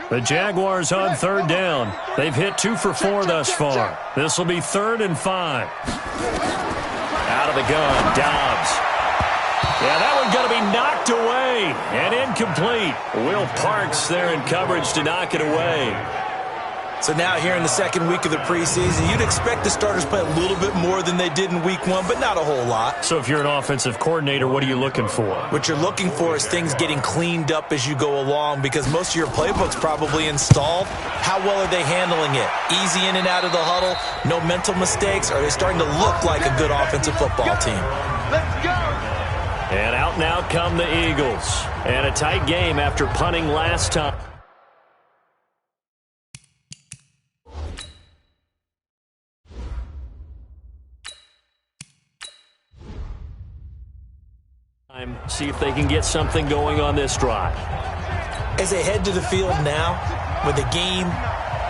The Jaguars on third down. They've hit 2 for 4 thus far. This will be 3rd and 5. Out of the gun, Dobbs. Yeah, that one's going to be knocked away and incomplete. Will Parks there in coverage to knock it away. So now here in the second week of the preseason, you'd expect the starters play a little bit more than they did in week 1, but not a whole lot. So if you're an offensive coordinator, what are you looking for? What you're looking for is things getting cleaned up as you go along, because most of your playbook's probably installed. How well are they handling it? Easy in and out of the huddle? No mental mistakes? Are they starting to look like a good offensive football team? Let's go! And out now come the Eagles. And a tight game after punting last time. See if they can get something going on this drive. As they head to the field now, with the game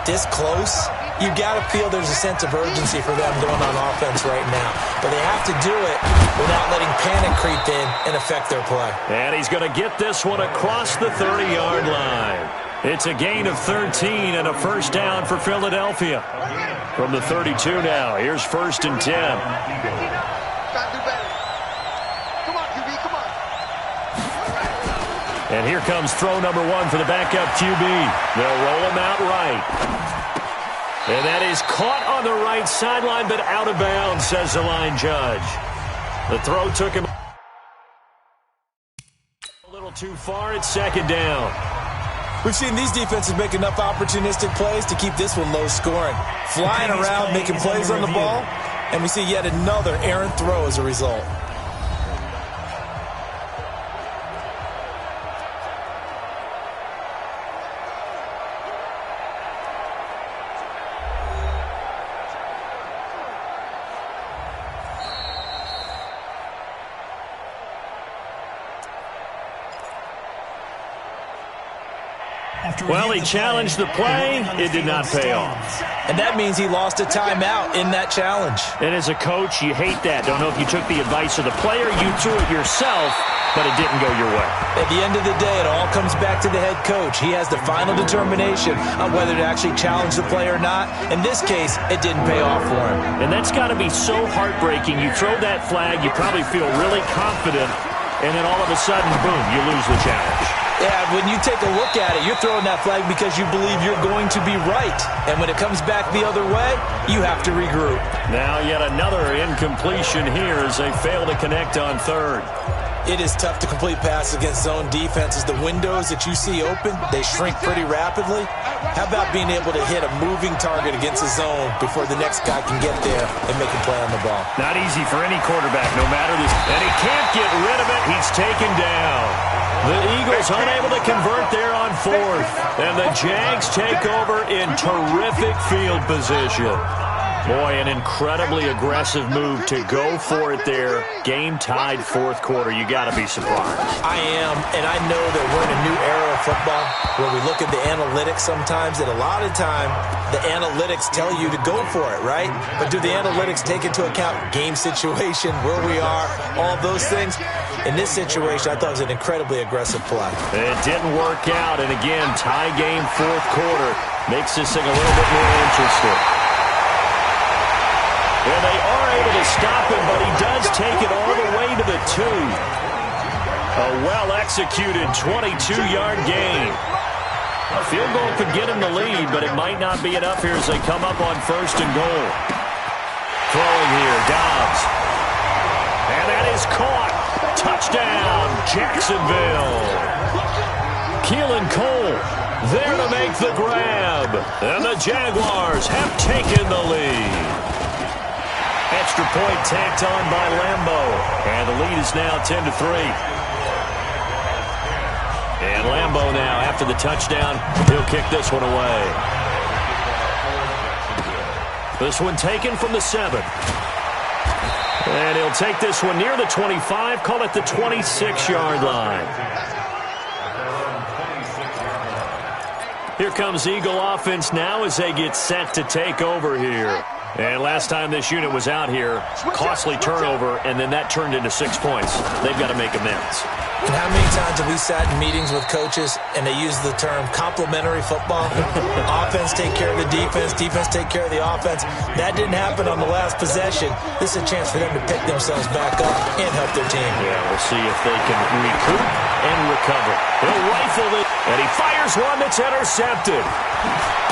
this close, you got to feel there's a sense of urgency for them going on offense right now. But they have to do it without letting panic creep in and affect their play. And he's going to get this one across the 30-yard line. It's a gain of 13 and a first down for Philadelphia. From the 32 now, here's 1st and 10. And here comes throw number 1 for the backup QB. They'll roll him out right. And that is caught on the right sideline, but out of bounds, says the line judge. The throw took him a little too far. It's 2nd down. We've seen these defenses make enough opportunistic plays to keep this one low scoring. Flying around, making plays on the ball, and we see yet another errant throw as a result. Well, he challenged the play. It did not pay off. And that means he lost a timeout in that challenge. And as a coach, you hate that. Don't know if you took the advice of the player. You threw it yourself, but it didn't go your way. At the end of the day, it all comes back to the head coach. He has the final determination on whether to actually challenge the play or not. In this case, it didn't pay off for him. And that's got to be so heartbreaking. You throw that flag, you probably feel really confident, and then all of a sudden, boom, you lose the challenge. Yeah, when you take a look at it, you're throwing that flag because you believe you're going to be right. And when it comes back the other way, you have to regroup. Now yet another incompletion here as they fail to connect on 3rd. It is tough to complete passes against zone defenses. The windows that you see open, they shrink pretty rapidly. How about being able to hit a moving target against a zone before the next guy can get there and make a play on the ball? Not easy for any quarterback, no matter this. And he can't get rid of it. He's taken down. The Eagles unable to convert there on 4th. And the Jags take over in terrific field position. Boy, an incredibly aggressive move to go for it there. Game tied 4th quarter. You got to be surprised. I am, and I know that we're in a new era of football where we look at the analytics sometimes, and a lot of time the analytics tell you to go for it, right? But do the analytics take into account game situation, where we are, all those things? In this situation, I thought it was an incredibly aggressive play. It didn't work out, and again, tie game 4th quarter makes this thing a little bit more interesting. And they are able to stop him, but he does take it all the way to the 2. A well-executed 22-yard gain. A field goal could get him the lead, but it might not be enough here as they come up on 1st and goal. Throwing here, Dobbs. And that is caught. Touchdown, Jacksonville. Keelan Cole there to make the grab. And the Jaguars have taken the lead. Extra point tacked on by Lambo. And the lead is now 10-3. And Lambo now, after the touchdown, he'll kick this one away. This one taken from the 7. And he'll take this one near the 25, call it the 26-yard line. Here comes Eagle offense now as they get set to take over here. And last time this unit was out here, costly turnover, and then that turned into 6 points. They've got to make amends. And how many times have we sat in meetings with coaches and they use the term complementary football? Offense take care of the defense, defense take care of the offense. That didn't happen on the last possession. This is a chance for them to pick themselves back up and help their team. Yeah, we'll see if they can recoup and recover. He'll rifle it, and he fires one that's intercepted.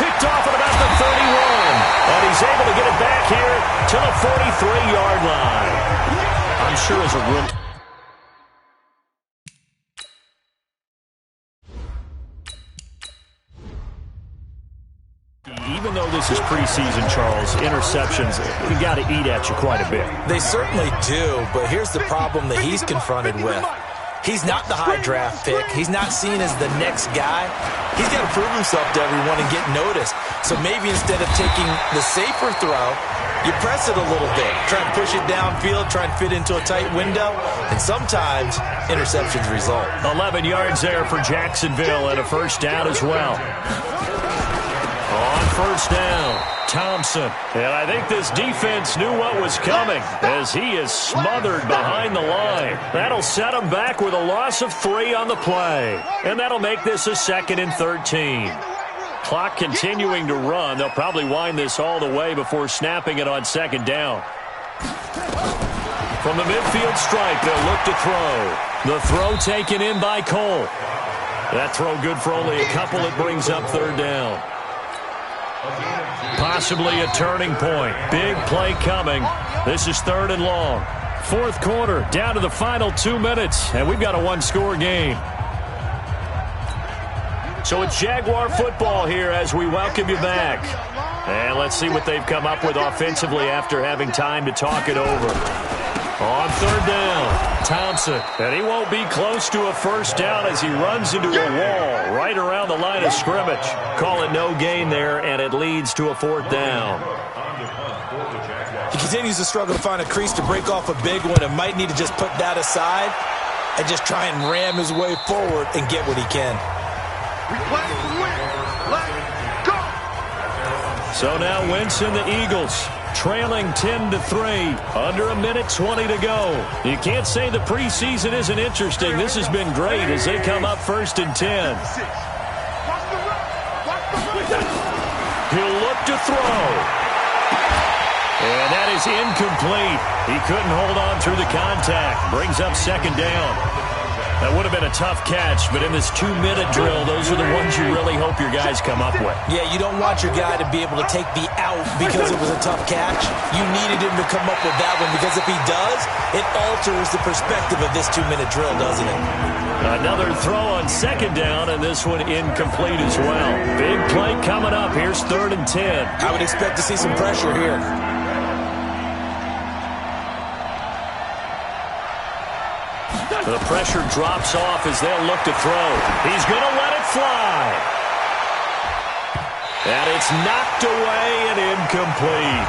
Picked off at about the 31, and he's able to get it back here to the 43-yard line. I'm sure as a rookie. Even though this is preseason, Charles, interceptions, you got to eat at you quite a bit. They certainly do, but here's the problem that he's confronted with. He's not the high draft pick. He's not seen as the next guy. He's got to prove himself to everyone and get noticed. So maybe instead of taking the safer throw, you press it a little bit. Try and push it downfield, try and fit into a tight window, and sometimes interceptions result. 11 yards there for Jacksonville and a first down as well. On first down, Thompson. And I think this defense knew what was coming as he is smothered behind the line. That'll set him back with a loss of 3 on the play. And that'll make this a 2nd and 13. Clock continuing to run. They'll probably wind this all the way before snapping it on 2nd down. From the midfield stripe, they'll look to throw. The throw taken in by Cole. That throw good for only a couple. It brings up 3rd down. Possibly a turning point. Big play coming. This is 3rd and long. 4th quarter, down to the final 2 minutes, and we've got a 1-score game. So it's Jaguar football here as we welcome you back. And let's see what they've come up with offensively after having time to talk it over. On 3rd down, Thompson. And he won't be close to a first down as he runs into a wall right around the line of scrimmage. Call it no gain there, and it leads to a 4th down. He continues to struggle to find a crease to break off a big one and might need to just put that aside and just try and ram his way forward and get what he can. So now Wentz and the Eagles trailing 10-3, under 1:20 to go. You can't say the preseason isn't interesting. This has been great as they come up 1st and 10. He'll look to throw. And that is incomplete. He couldn't hold on through the contact. Brings up 2nd down. That would have been a tough catch, but in this 2-minute drill, those are the ones you really hope your guys come up with. Yeah, you don't want your guy to be able to take the out because it was a tough catch. You needed him to come up with that one because if he does, it alters the perspective of this 2-minute drill, doesn't it? Another throw on 2nd down, and this one incomplete as well. Big play coming up. Here's 3rd and 10. I would expect to see some pressure here. The pressure drops off as they'll look to throw. He's going to let it fly. And it's knocked away and incomplete.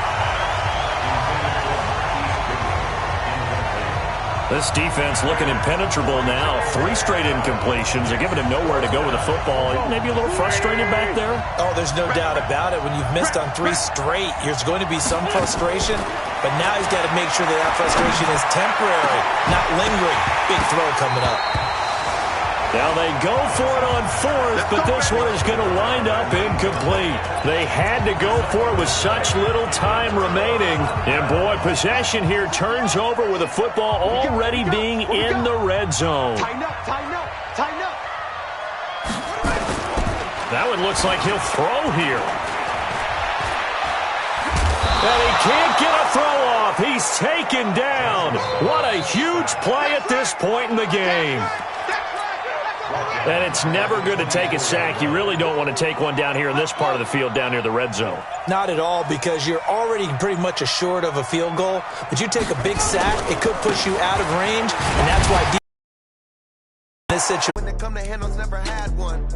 This defense looking impenetrable now. 3 straight incompletions. They're giving him nowhere to go with the football. Maybe a little frustrated back there. Oh, there's no doubt about it. When you've missed on 3 straight, there's going to be some frustration. But now he's got to make sure that frustration is temporary, not lingering. Big throw coming up. Now they go for it on 4th, but this one is going to wind up incomplete. They had to go for it with such little time remaining. And, boy, possession here turns over with the football already being in the red zone. Tighten up. That one looks like he'll throw here. And he can't get a throw off. He's taken down. What a huge play at this point in the game. And it's never good to take a sack. You really don't want to take one down here in this part of the field down near the red zone. Not at all, because you're already pretty much assured of a field goal. But you take a big sack, it could push you out of range, and that's why this situation. When it come to handles, never had one.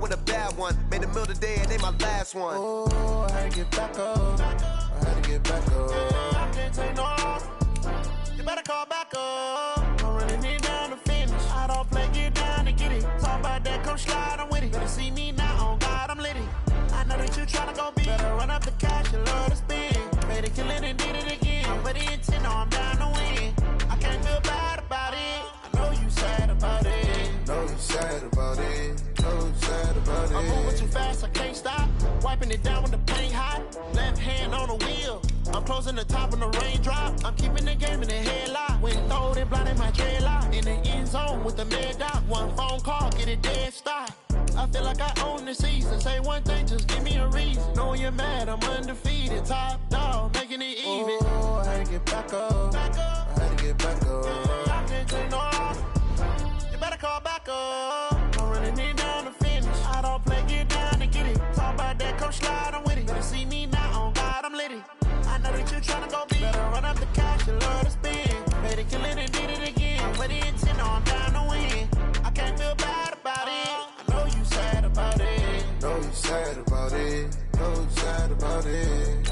With a bad one, made a meal today and they my last one. Oh, I had to get back up. You better call back up. Don't really need down to finish. I don't play, get down to get it. Talk about that, come slide, I'm with it. Better see me now, on God, I'm litty. I know that you tryna go big. Better run up the cash, you love to spend. I'm keeping the game in the headlock. Went throwed and blinded my dreadlock. In the end zone with the mad dot. One phone call, get it dead stop. I feel like I own the season. Say one thing, just give me a reason. Knowing you're mad, I'm undefeated. Top dog, making it even. Oh, I had to get back up. I had to get back up. I can't take no loss. You better call back up. I'm running it down to finish. I don't play, get down and get it. Talk about that, come slide, I'm with it. Better see me now, on God, I'm litty. I know that you're trying to go big. Better run up the cash, you love to spend. Made it, kill it, and did it again. But the intent, I'm down to win. I can't feel bad about it. I know you sad about it. Know you sad about it. Know you sad about it.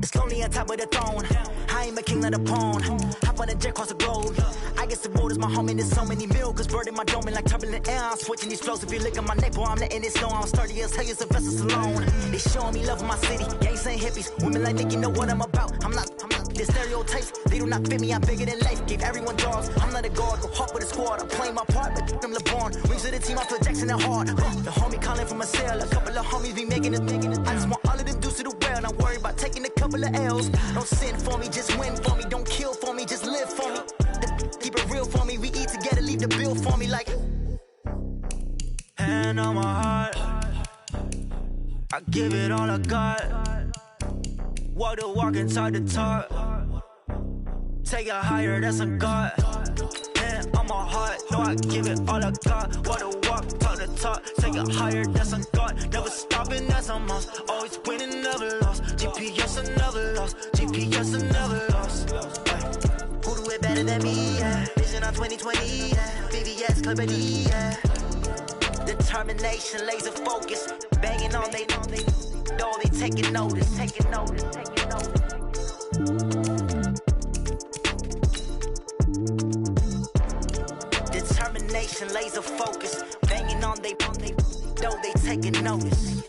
It's lonely on top of the throne. I ain't a king, not a pawn. Hop on a jet across the globe. I guess the world is my home and there's so many milkers. Bird in my dome and like turbulent air. I'm switching these flows. If you look at my neck, boy, I'm letting it snow. I'm sturdy as hell, as a vessel alone. They showing me love in my city. Gangs ain't hippies. Women like Nicky know what I'm about. I'm not the stereotypes. They do not fit me. I'm bigger than life. Gave everyone dogs. I'm not a guard. Go hawk with a squad. I'm playing my part, but them LeBron. Rings to the team. I feel Jackson and hard. The homie calling from a cell. A couple of homies be making it. I just want all of them dudes to do well. Not worry about taking a couple of L's. Don't sin for me, just win for me. Don't kill for me, just live for me. Keep it real for me. We eat together, leave the bill for me like. Hand on my heart, I give it all I got. Walk the walk inside the talk. Take it higher, that's a God. Hand on my heart, no, I give it all I got. Walk the walk, talk the talk. Take it higher, that's a God. Never stopping, that's a must. Always winning, never lost. GPS, I never lost. GPS, I never lost. Who do it better than me? Yeah. Vision on 2020. Yeah. VVS, Clippity. Yeah. Determination, laser focus. Banging on they know they taking notice. Taking notice. Taking notice. Determination, laser focus. Banging on they know they taking notice.